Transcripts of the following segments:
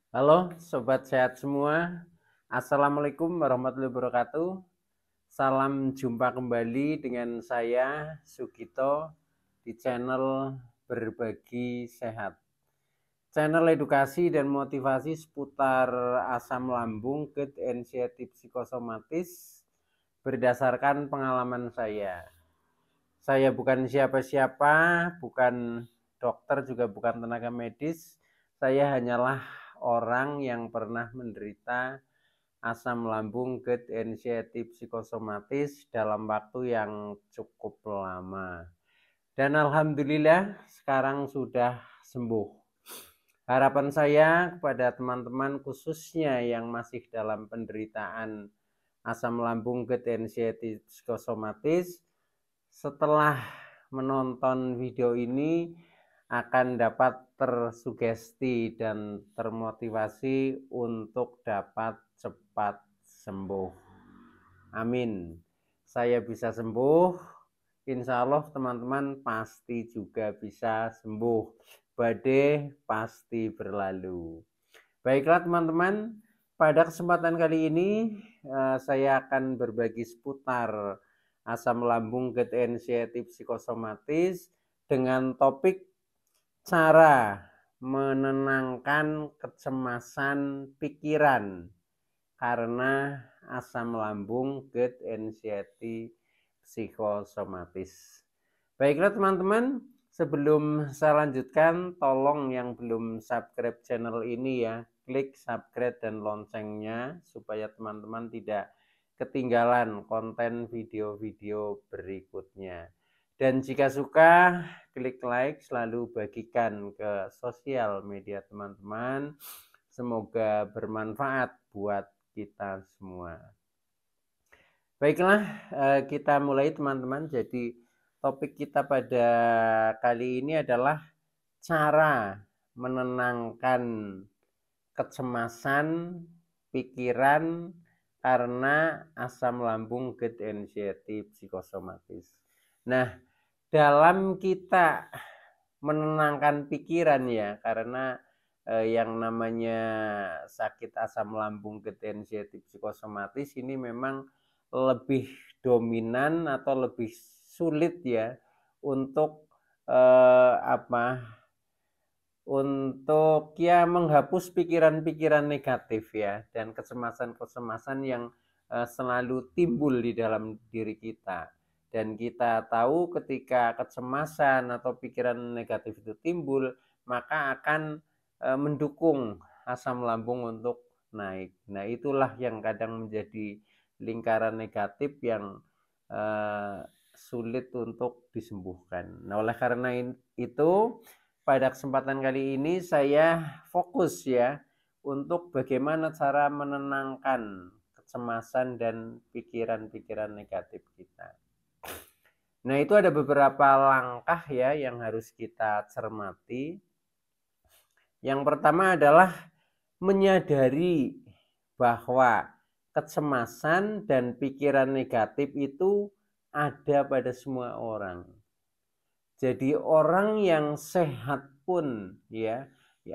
Halo Sobat Sehat semua. Assalamualaikum warahmatullahi wabarakatuh. Salam jumpa kembali dengan saya Sugito di channel Berbagi Sehat. Channel edukasi dan motivasi seputar asam lambung, GERD, anxiety psikosomatis berdasarkan pengalaman saya. Saya bukan siapa-siapa, bukan dokter, juga bukan tenaga medis. Saya hanyalah orang yang pernah menderita asam lambung, GERD, anxiety psikosomatis dalam waktu yang cukup lama. Dan alhamdulillah sekarang sudah sembuh. Harapan saya kepada teman-teman khususnya yang masih dalam penderitaan asam lambung, GERD, anxiety psikosomatis, setelah menonton video ini akan dapat tersugesti dan termotivasi untuk dapat cepat sembuh. Amin. Saya bisa sembuh, insya Allah teman-teman pasti juga bisa sembuh. Badai pasti berlalu. Baiklah teman-teman, pada kesempatan kali ini saya akan berbagi seputar asam lambung, GERD, anxiety psikosomatis dengan topik cara menenangkan kecemasan pikiran karena asam lambung, GERD, anxiety psikosomatis. Baiklah teman-teman, sebelum saya lanjutkan, tolong yang belum subscribe channel ini ya, klik subscribe dan loncengnya supaya teman-teman tidak ketinggalan konten video-video berikutnya. Dan jika suka, klik like, selalu bagikan ke sosial media teman-teman. Semoga bermanfaat buat kita semua. Baiklah, kita mulai teman-teman. Jadi topik kita pada kali ini adalah cara menenangkan kecemasan pikiran karena asam lambung, GERD, anxiety psikosomatis. Nah, dalam kita menenangkan pikiran ya, karena yang namanya sakit asam lambung, GERD, anxiety psikosomatis ini memang lebih dominan atau lebih sulit ya untuk untuk ya menghapus pikiran-pikiran negatif ya dan kecemasan-kecemasan yang selalu timbul di dalam diri kita. Dan kita tahu ketika kecemasan atau pikiran negatif itu timbul, maka akan mendukung asam lambung untuk naik. Nah, itulah yang kadang menjadi lingkaran negatif yang sulit untuk disembuhkan. Nah, oleh karena itu pada kesempatan kali ini saya fokus ya untuk bagaimana cara menenangkan kecemasan dan pikiran-pikiran negatif kita. Nah, itu ada beberapa langkah ya yang harus kita cermati. Yang pertama adalah menyadari bahwa kecemasan dan pikiran negatif itu ada pada semua orang. Jadi orang yang sehat pun ya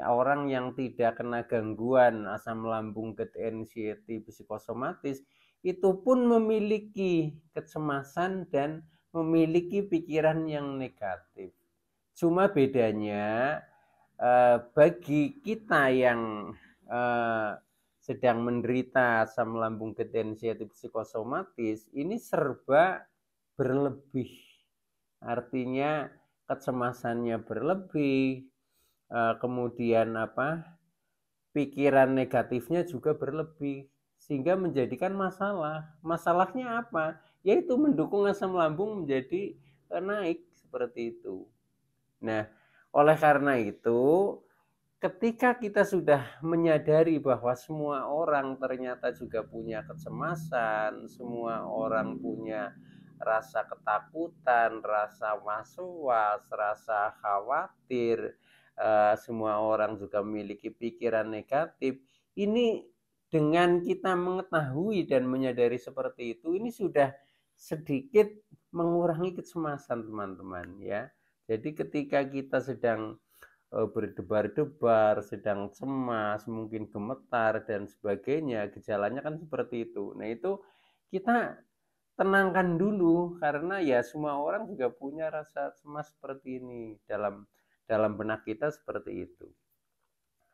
orang yang tidak kena gangguan asam lambung, GERD, anxiety psikosomatis itu pun memiliki kecemasan dan memiliki pikiran yang negatif. Cuma bedanya bagi kita yang sedang menderita asam lambung, GERD, anxiety psikosomatis ini serba berlebih. Artinya kecemasannya berlebih, kemudian pikiran negatifnya juga berlebih, sehingga menjadikan masalah. Masalahnya apa? Yaitu mendukung asam lambung menjadi naik seperti itu. Nah, oleh karena itu, ketika kita sudah menyadari bahwa semua orang ternyata juga punya kecemasan, semua orang punya rasa ketakutan, rasa was-was, rasa khawatir, semua orang juga memiliki pikiran negatif. Ini dengan kita mengetahui dan menyadari seperti itu, ini sudah sedikit mengurangi kecemasan teman-teman ya. Jadi ketika kita sedang berdebar-debar, sedang cemas, mungkin gemetar dan sebagainya, gejalanya kan seperti itu. Nah, itu kita tenangkan dulu karena ya semua orang juga punya rasa cemas seperti ini, dalam benak kita seperti itu.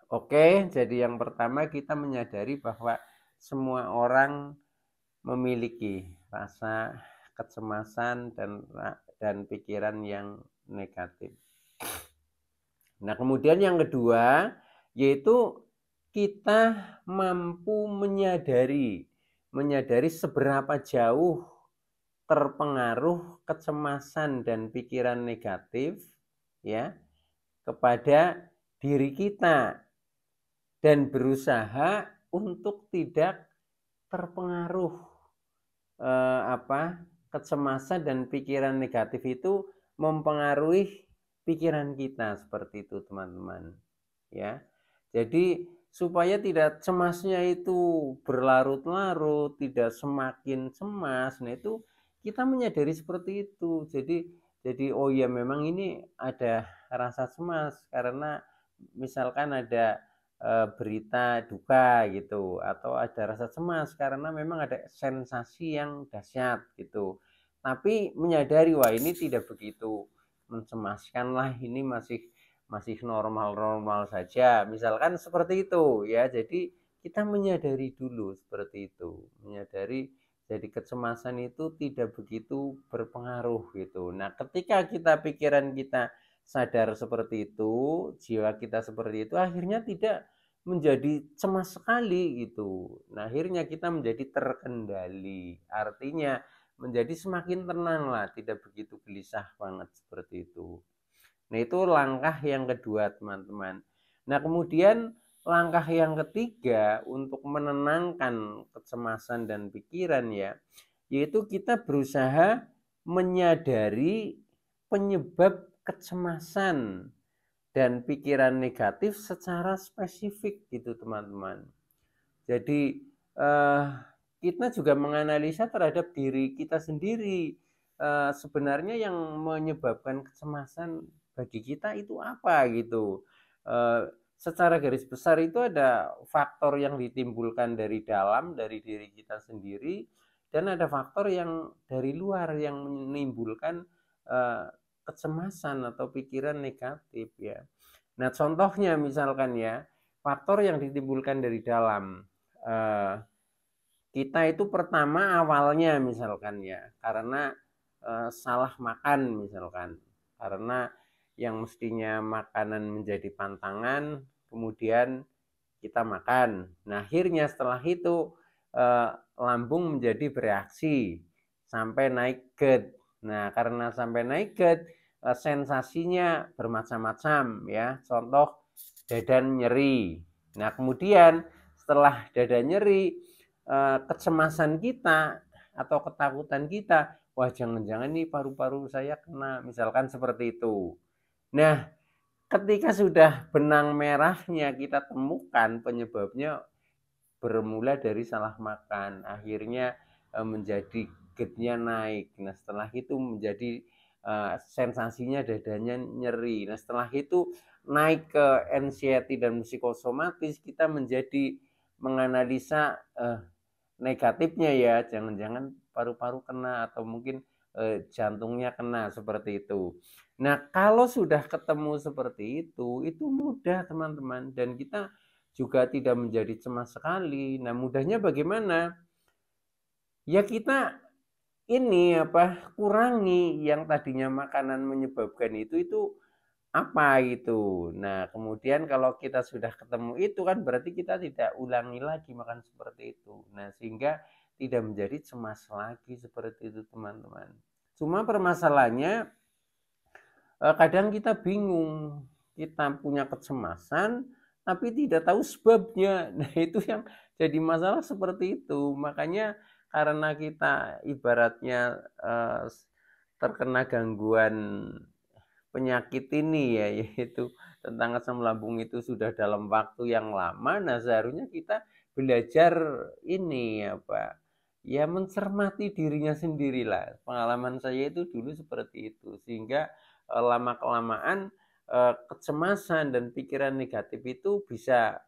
Oke, jadi yang pertama kita menyadari bahwa semua orang memiliki rasa kecemasan dan pikiran yang negatif. Nah, kemudian yang kedua yaitu kita mampu menyadari seberapa jauh terpengaruh kecemasan dan pikiran negatif ya kepada diri kita dan berusaha untuk tidak terpengaruh kecemasan dan pikiran negatif itu mempengaruhi pikiran kita seperti itu teman-teman ya. Jadi supaya tidak cemasnya itu berlarut-larut, tidak semakin cemas. Nah, itu kita menyadari seperti itu. Jadi oh ya memang ini ada rasa cemas karena misalkan ada berita duka gitu atau ada rasa cemas karena memang ada sensasi yang dahsyat gitu. Tapi menyadari wah ini tidak begitu mencemaskan lah, ini masih normal-normal saja. Misalkan seperti itu ya. Jadi kita menyadari dulu seperti itu. Menyadari jadi kecemasan itu tidak begitu berpengaruh gitu. Nah, ketika pikiran kita sadar seperti itu, jiwa kita seperti itu, akhirnya tidak menjadi cemas sekali gitu. Nah, akhirnya kita menjadi terkendali. Artinya menjadi semakin tenang lah, tidak begitu gelisah banget seperti itu. Nah, itu langkah yang kedua, teman-teman. Nah, kemudian langkah yang ketiga untuk menenangkan kecemasan dan pikiran ya, yaitu kita berusaha menyadari penyebab kecemasan dan pikiran negatif secara spesifik gitu, teman-teman. Jadi kita juga menganalisa terhadap diri kita sendiri. Sebenarnya yang menyebabkan kecemasan bagi kita itu apa gitu. Secara garis besar itu ada faktor yang ditimbulkan dari dalam, dari diri kita sendiri, dan ada faktor yang dari luar yang menimbulkan kecemasan atau pikiran negatif ya. Nah, contohnya misalkan ya, faktor yang ditimbulkan dari dalam. Kita itu pertama awalnya misalkan ya, karena salah makan misalkan. Karena yang mestinya makanan menjadi pantangan, kemudian kita makan. Nah, akhirnya setelah itu lambung menjadi bereaksi sampai naik GERD. Nah, karena sampai naik GERD, sensasinya bermacam-macam ya. Contoh dada nyeri. Nah, kemudian setelah dada nyeri, kecemasan kita atau ketakutan kita, wah jangan-jangan nih paru-paru saya kena, misalkan seperti itu. Nah, ketika sudah benang merahnya kita temukan penyebabnya bermula dari salah makan, akhirnya menjadi GERD-nya naik. Nah, setelah itu menjadi sensasinya dadanya nyeri. Nah, setelah itu naik ke anxiety dan psikosomatis, kita menjadi menganalisa negatifnya ya, jangan-jangan paru-paru kena atau mungkin jantungnya kena seperti itu. Nah, kalau sudah ketemu seperti itu mudah teman-teman, dan kita juga tidak menjadi cemas sekali. Nah, mudahnya bagaimana? Ya kita ini kurangi yang tadinya makanan menyebabkan itu apa gitu. Nah, kemudian kalau kita sudah ketemu itu kan berarti kita tidak ulangi lagi makan seperti itu. Nah, sehingga tidak menjadi cemas lagi seperti itu, teman-teman. Cuma permasalahannya kadang kita bingung, kita punya kecemasan tapi tidak tahu sebabnya. Nah, itu yang jadi masalah seperti itu. Makanya karena kita ibaratnya terkena gangguan penyakit ini ya, yaitu tentang asam lambung itu sudah dalam waktu yang lama. Nah, seharusnya kita belajar ini ya mencermati dirinya sendirilah. Pengalaman saya itu dulu seperti itu, sehingga lama kelamaan kecemasan dan pikiran negatif itu bisa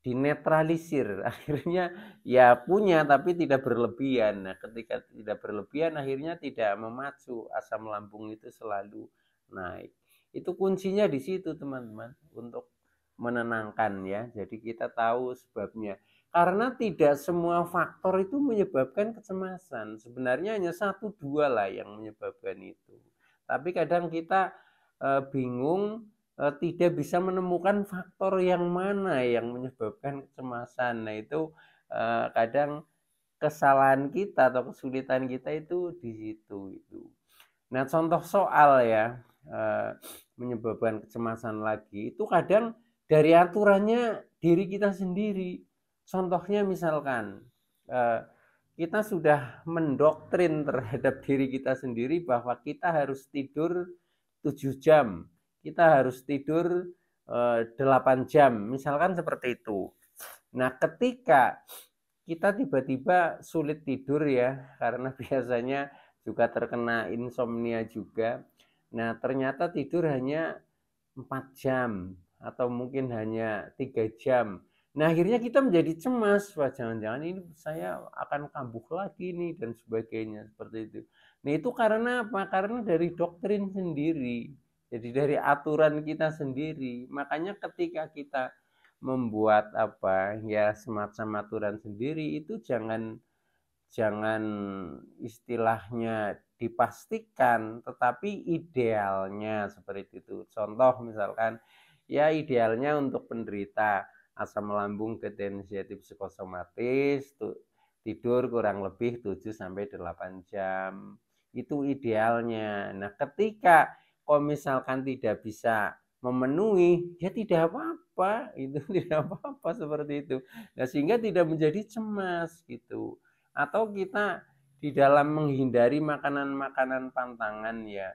dinetralisir. Akhirnya ya punya tapi tidak berlebihan. Nah, ketika tidak berlebihan akhirnya tidak memacu, asam lambung itu selalu naik. Itu kuncinya di situ teman-teman, untuk menenangkan ya. Jadi kita tahu sebabnya. Karena tidak semua faktor itu menyebabkan kecemasan. Sebenarnya hanya satu dua lah yang menyebabkan itu. Tapi kadang kita bingung, tidak bisa menemukan faktor yang mana yang menyebabkan kecemasan. Nah itu kadang kesalahan kita atau kesulitan kita itu di situ itu. Nah contoh soal ya, menyebabkan kecemasan lagi itu kadang dari aturannya diri kita sendiri. Contohnya misalkan kita sudah mendoktrin terhadap diri kita sendiri bahwa kita harus tidur 7 jam, kita harus tidur 8 jam, misalkan seperti itu. Nah, ketika kita tiba-tiba sulit tidur ya, karena biasanya juga terkena insomnia juga. Nah, ternyata tidur hanya 4 jam atau mungkin hanya 3 jam. Nah, akhirnya kita menjadi cemas, wah jangan-jangan ini saya akan kambuh lagi nih dan sebagainya seperti itu. Nah, itu karena apa? Karena dari doktrin sendiri. Jadi dari aturan kita sendiri. Makanya ketika kita membuat apa ya semacam aturan sendiri itu jangan jangan istilahnya dipastikan, tetapi idealnya seperti itu. Contoh misalkan ya idealnya untuk penderita asam lambung degeneratif psikosomatis tidur kurang lebih 7 sampai 8 jam. Itu idealnya. Nah, ketika kalau misalkan tidak bisa memenuhi, ya tidak apa-apa, itu tidak apa-apa seperti itu. Nah, sehingga tidak menjadi cemas gitu. Atau kita di dalam menghindari makanan-makanan pantangan ya,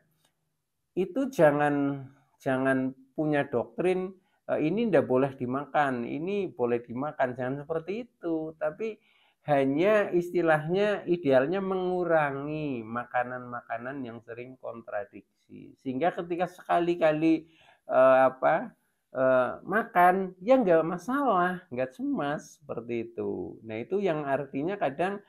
itu jangan jangan punya doktrin ini tidak boleh dimakan, ini boleh dimakan, jangan seperti itu. Tapi hanya istilahnya idealnya mengurangi makanan-makanan yang sering kontradiksi. Sehingga ketika sekali-kali makan ya nggak masalah, nggak cemas seperti itu. Nah itu yang artinya kadang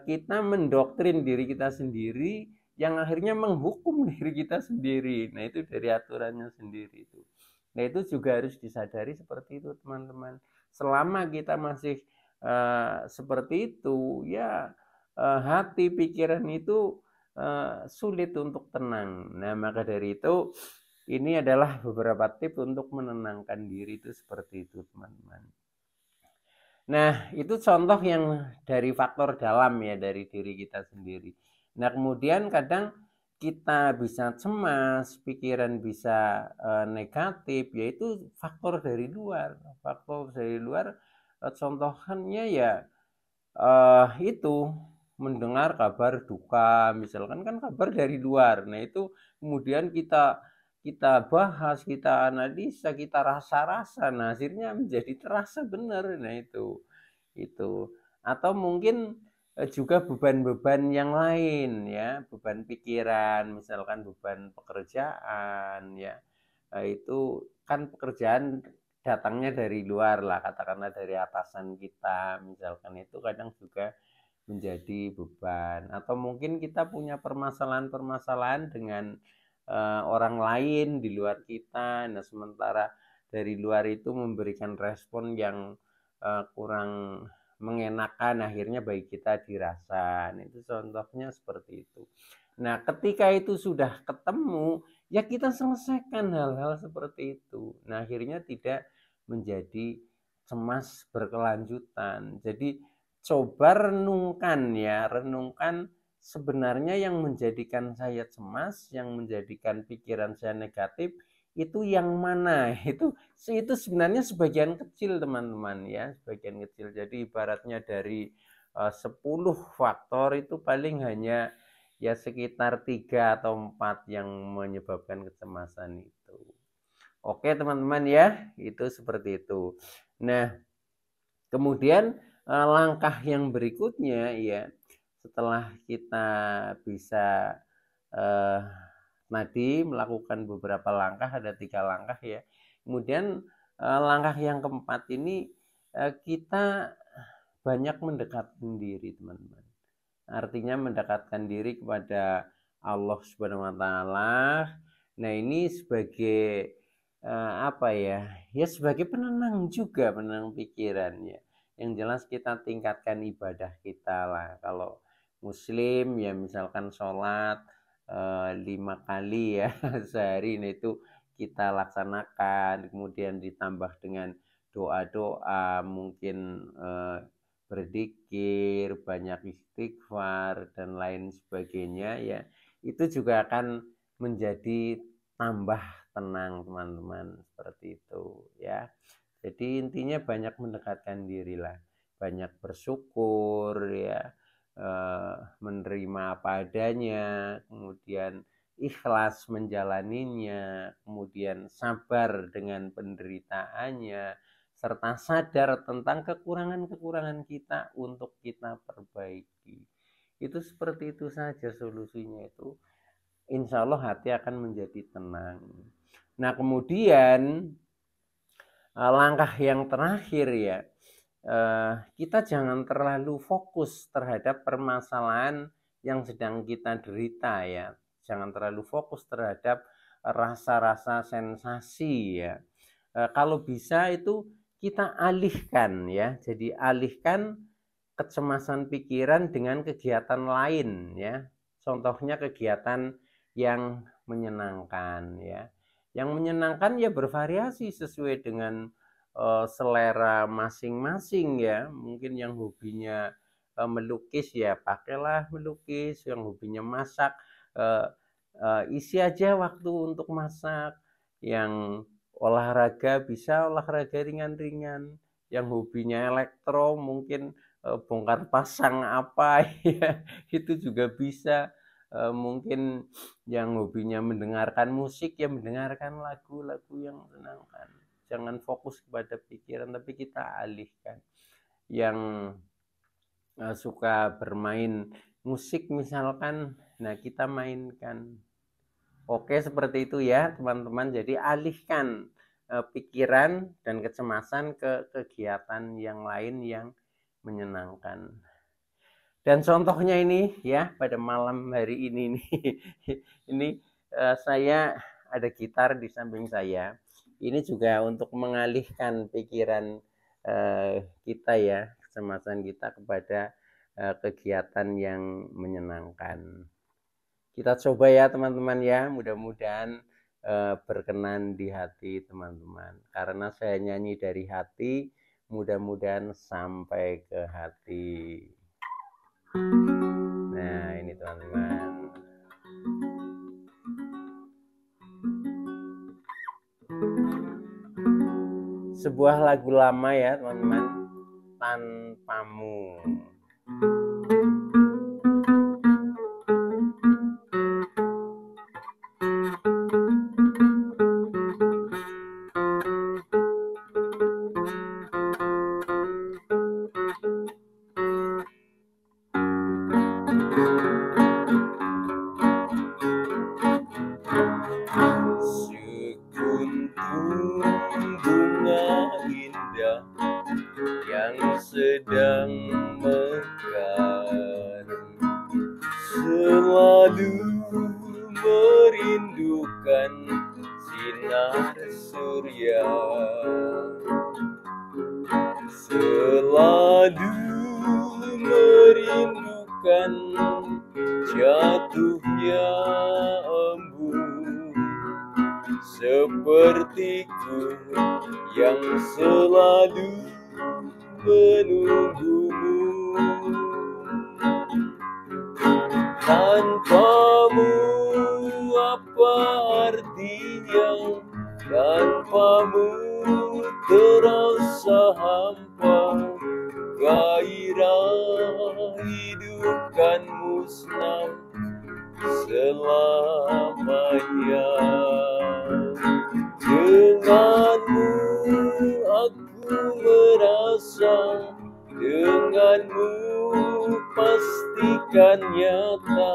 kita mendoktrin diri kita sendiri yang akhirnya menghukum diri kita sendiri. Nah itu dari aturannya sendiri itu. Nah itu juga harus disadari seperti itu teman-teman. Selama kita masih seperti itu ya hati pikiran itu sulit untuk tenang. Nah maka dari itu ini adalah beberapa tips untuk menenangkan diri itu seperti itu teman-teman. Nah, itu contoh yang dari faktor dalam ya, dari diri kita sendiri. Nah, kemudian kadang kita bisa cemas, pikiran bisa negatif, yaitu faktor dari luar. Faktor dari luar, contohnya ya itu mendengar kabar duka, misalkan kan kabar dari luar. Nah, itu kemudian kita kita bahas, kita analisa, kita rasa-rasa. Nah, akhirnya menjadi terasa benar. Nah, itu atau mungkin juga beban-beban yang lain ya, beban pikiran, misalkan beban pekerjaan ya. Itu kan pekerjaan datangnya dari luar lah, katakanlah dari atasan kita, misalkan itu kadang juga menjadi beban. Atau mungkin kita punya permasalahan-permasalahan dengan orang lain di luar kita. Nah, sementara dari luar itu memberikan respon yang kurang mengenakan, akhirnya baik kita dirasa. Nah, itu contohnya seperti itu. Nah, ketika itu sudah ketemu, ya kita selesaikan hal-hal seperti itu. Nah, akhirnya tidak menjadi cemas berkelanjutan. Jadi coba renungkan ya, renungkan sebenarnya yang menjadikan saya cemas, yang menjadikan pikiran saya negatif itu yang mana? Itu sebenarnya sebagian kecil teman-teman ya, sebagian kecil. Jadi ibaratnya dari 10 faktor itu paling hanya ya sekitar 3 atau 4 yang menyebabkan kecemasan itu. Oke teman-teman ya, itu seperti itu. Nah, kemudian langkah yang berikutnya ya, setelah kita bisa tadi melakukan beberapa langkah, ada 3 langkah ya. Kemudian langkah yang keempat ini kita banyak mendekatkan diri, teman-teman. Artinya mendekatkan diri kepada Allah Subhanahu wa taala. Nah, ini sebagai apa ya? Ya sebagai penenang juga, penenang pikirannya. Yang jelas kita tingkatkan ibadah kita lah. Kalau muslim ya misalkan sholat 5 kali ya sehari, nah itu kita laksanakan, kemudian ditambah dengan doa-doa, mungkin berzikir, banyak istighfar dan lain sebagainya ya, itu juga akan menjadi tambah tenang, teman-teman, seperti itu ya. Jadi intinya banyak mendekatkan diri lah, banyak bersyukur ya, menerima apa adanya, kemudian ikhlas menjalaninya, kemudian sabar dengan penderitaannya, serta sadar tentang kekurangan-kekurangan kita untuk kita perbaiki. Itu seperti itu saja solusinya, itu insya Allah hati akan menjadi tenang. Nah, kemudian langkah yang terakhir ya, kita jangan terlalu fokus terhadap permasalahan yang sedang kita derita ya. Jangan terlalu fokus terhadap rasa-rasa sensasi ya. Kalau bisa itu kita alihkan ya. Jadi alihkan kecemasan pikiran dengan kegiatan lain ya. Contohnya kegiatan yang menyenangkan ya. Yang menyenangkan ya bervariasi sesuai dengan selera masing-masing ya. Mungkin yang hobinya melukis ya pakailah melukis, yang hobinya masak isi aja waktu untuk masak, yang olahraga bisa olahraga ringan-ringan, yang hobinya elektro mungkin bongkar pasang apa ya itu juga bisa. Mungkin yang hobinya mendengarkan musik ya mendengarkan lagu-lagu yang menyenangkan. Jangan fokus kepada pikiran tapi kita alihkan. Yang suka bermain musik misalkan, nah kita mainkan. Oke, seperti itu ya teman-teman. Jadi alihkan pikiran dan kecemasan ke kegiatan yang lain yang menyenangkan. Dan contohnya ini ya pada malam hari ini nih, ini saya ada gitar di samping saya. Ini juga untuk mengalihkan pikiran kita ya, kecemasan kita kepada kegiatan yang menyenangkan. Kita coba ya teman-teman ya, mudah-mudahan berkenan di hati teman-teman. Karena saya nyanyi dari hati, mudah-mudahan sampai ke hati. Nah, ini teman-teman. Sebuah lagu lama ya teman-teman, Tanpamu. Sedang mekar, selalu merindukan sinar surya, selalu merindukan jatuhnya embun, sepertiku yang selalu menunggumu. Tanpamu apa artinya? Tanpamu terasa hampa, gairah hidup kan musnah selamanya. Denganmu aku merasa, denganmu pastikan nyata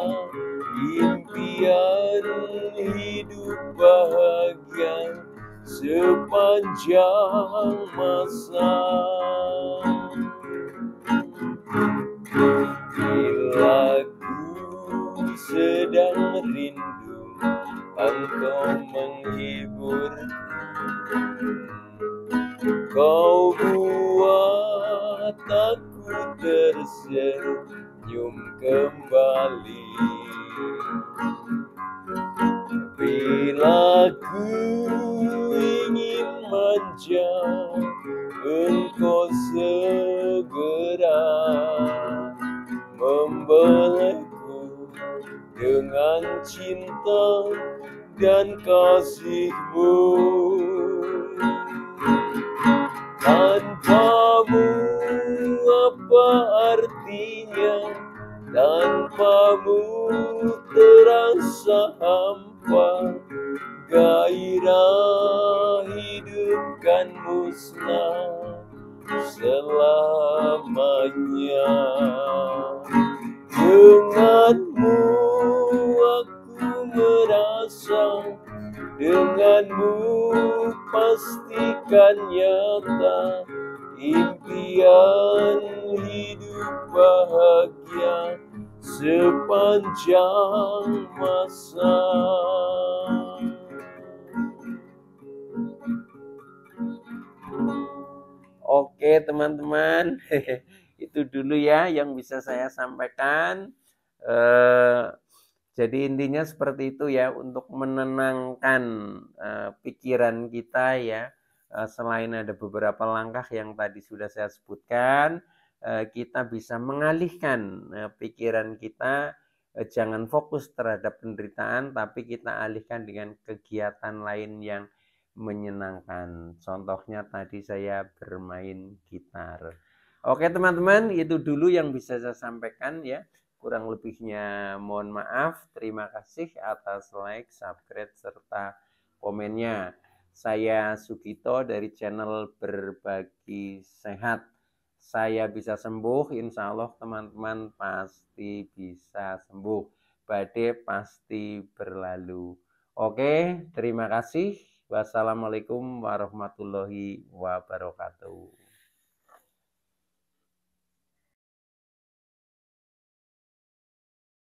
impian impian hidup bahagia sepanjang masa. Bila ku sedang rindu, engkau menghiburku. Kau buat aku tersenyum kembali. Bila ku ingin manja, engkau segera membelenggu dengan cinta dan kasih-Mu. Tanpamu apa artinya? Tanpamu terasa hampa. Gairah hidup kan musnah selamanya. Denganmu aku merasa, denganmu pastikan nyata impian hidup bahagia sepanjang masa. Oke teman-teman, itu dulu ya yang bisa saya sampaikan. Jadi intinya seperti itu ya, untuk menenangkan pikiran kita ya. Selain ada beberapa langkah yang tadi sudah saya sebutkan, kita bisa mengalihkan pikiran kita, jangan fokus terhadap penderitaan, tapi kita alihkan dengan kegiatan lain yang menyenangkan. Contohnya tadi saya bermain gitar. Oke teman-teman, itu dulu yang bisa saya sampaikan ya. Kurang lebihnya mohon maaf. Terima kasih atas like, subscribe, serta komennya. Saya Sugito dari channel Berbagi Sehat. Saya bisa sembuh, insya Allah teman-teman pasti bisa sembuh. Badai pasti berlalu. Oke, terima kasih. Wassalamualaikum warahmatullahi wabarakatuh.